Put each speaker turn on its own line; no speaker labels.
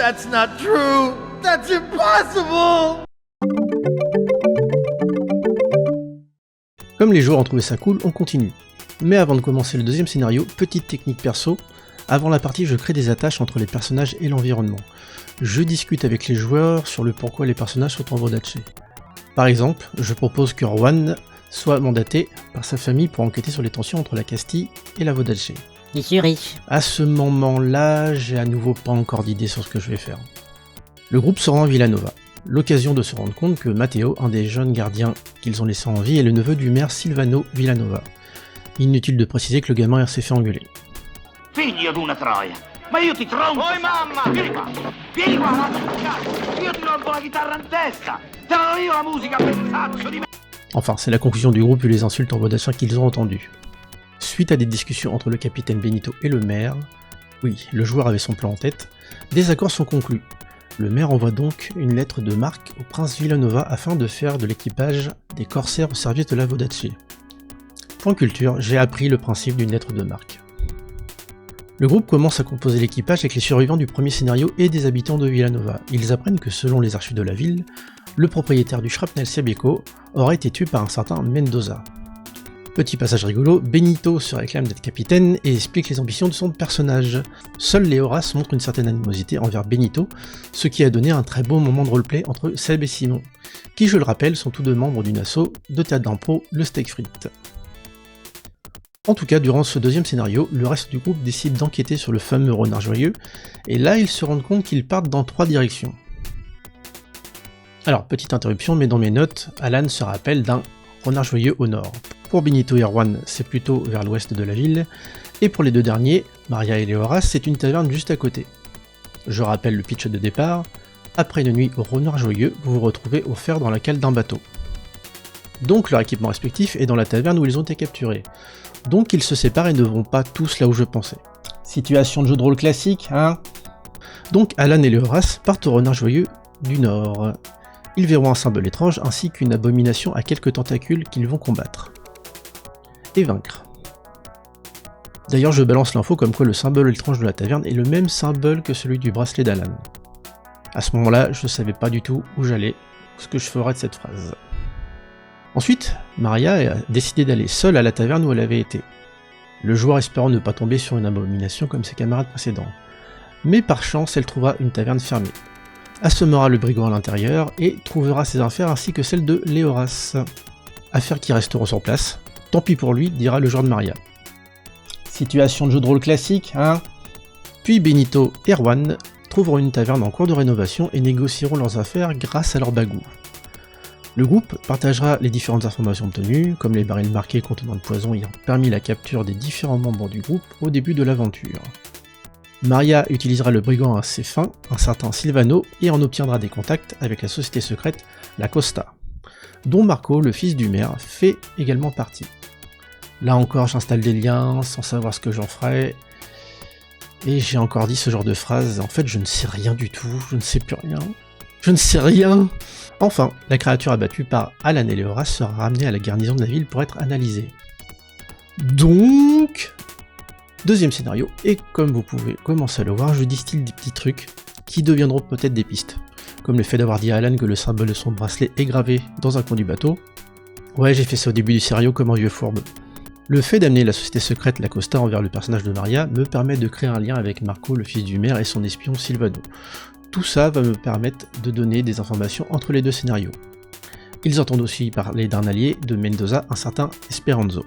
That's not true! That's impossible!
Comme les joueurs ont trouvé ça cool, on continue. Mais avant de commencer le deuxième scénario, petite technique perso, avant la partie je crée des attaches entre les personnages et l'environnement. Je discute avec les joueurs sur le pourquoi les personnages sont en Vodacce. Par exemple, je propose que Erwan soit mandaté par sa famille pour enquêter sur les tensions entre la Castille et la Vodacce.
Je suis riche.
À ce moment-là, j'ai à nouveau pas encore d'idée sur ce que je vais faire. Le groupe se rend à Villanova. L'occasion de se rendre compte que Matteo, un des jeunes gardiens qu'ils ont laissés en vie, est le neveu du maire Silvano Villanova. Inutile de préciser que le gamin s'est fait engueuler.
Figlio d'una troia! Ma io ti tronco! Oi mamma! Vieni qua! Vieni qua, vado a cazzo! Io ti rompo la chitarra in testa! Te la do io la musica, pezzaccio di me!
Enfin, c'est la conclusion du groupe vu les insultes en voix qu'ils ont entendues. Suite à des discussions entre le capitaine Benito et le maire, oui, le joueur avait son plan en tête, des accords sont conclus. Le maire envoie donc une lettre de marque au prince Villanova afin de faire de l'équipage des corsaires au service de la Vodacce. Point culture, j'ai appris le principe d'une lettre de marque. Le groupe commence à composer l'équipage avec les survivants du premier scénario et des habitants de Villanova. Ils apprennent que selon les archives de la ville, le propriétaire du Shrapnel Sebeco aurait été tué par un certain Mendoza. Petit passage rigolo, Benito se réclame d'être capitaine et explique les ambitions de son personnage. Seul Léoras montre une certaine animosité envers Benito, ce qui a donné un très beau moment de roleplay entre Seb et Simon, qui je le rappelle sont tous deux membres d'une asso de théâtre d'impro, le Steak Frites. En tout cas, durant ce deuxième scénario, le reste du groupe décide d'enquêter sur le fameux renard joyeux, et là ils se rendent compte qu'ils partent dans 3 directions. Alors, petite interruption, mais dans mes notes, Alan se rappelle d'un renard joyeux au nord. Pour Benito et Erwan, c'est plutôt vers l'ouest de la ville, et pour les deux derniers, Maria et Léoras, c'est une taverne juste à côté. Je rappelle le pitch de départ, après une nuit au renard joyeux, vous vous retrouvez offert dans la cale d'un bateau. Donc leur équipement respectif est dans la taverne où ils ont été capturés. Donc ils se séparent et ne vont pas tous là où je pensais. Situation de jeu de rôle classique, hein? Donc Alan et Léoras partent au renard joyeux du nord. Ils verront un symbole étrange ainsi qu'une abomination à quelques tentacules qu'ils vont combattre. Et vaincre. D'ailleurs je balance l'info comme quoi le symbole étrange de la taverne est le même symbole que celui du bracelet d'Alan. À ce moment-là, je savais pas du tout où j'allais, ce que je ferais de cette phrase. Ensuite, Maria a décidé d'aller seule à la taverne où elle avait été. Le joueur espérant ne pas tomber sur une abomination comme ses camarades précédents. Mais par chance, elle trouvera une taverne fermée. Assommera le brigand à l'intérieur et trouvera ses affaires ainsi que celles de Léoras. Affaires qui resteront sur place. Tant pis pour lui, dira le joueur de Maria. Situation de jeu de rôle classique, hein? Puis Benito et Erwan trouveront une taverne en cours de rénovation et négocieront leurs affaires grâce à leur bagou. Le groupe partagera les différentes informations obtenues, comme les barils marqués contenant le poison ayant permis la capture des différents membres du groupe au début de l'aventure. Maria utilisera le brigand à ses fins, un certain Silvano, et en obtiendra des contacts avec la société secrète La Costa, dont Marco, le fils du maire, fait également partie. Là encore, j'installe des liens sans savoir ce que j'en ferai, et j'ai encore dit ce genre de phrase, en fait je ne sais rien du tout, je ne sais plus rien. Je ne sais rien. Enfin, la créature abattue par Alan et Léoras sera ramenée à la garnison de la ville pour être analysée. Donc, deuxième scénario, et comme vous pouvez commencer à le voir, je distille des petits trucs qui deviendront peut-être des pistes. Comme le fait d'avoir dit à Alan que le symbole de son bracelet est gravé dans un coin du bateau. Ouais, j'ai fait ça au début du scénario comme un vieux fourbe. Le fait d'amener la société secrète La Costa envers le personnage de Maria me permet de créer un lien avec Marco, le fils du maire, et son espion Silvano. Tout ça va me permettre de donner des informations entre les deux scénarios. Ils entendent aussi parler d'un allié de Mendoza, un certain Esperanzo.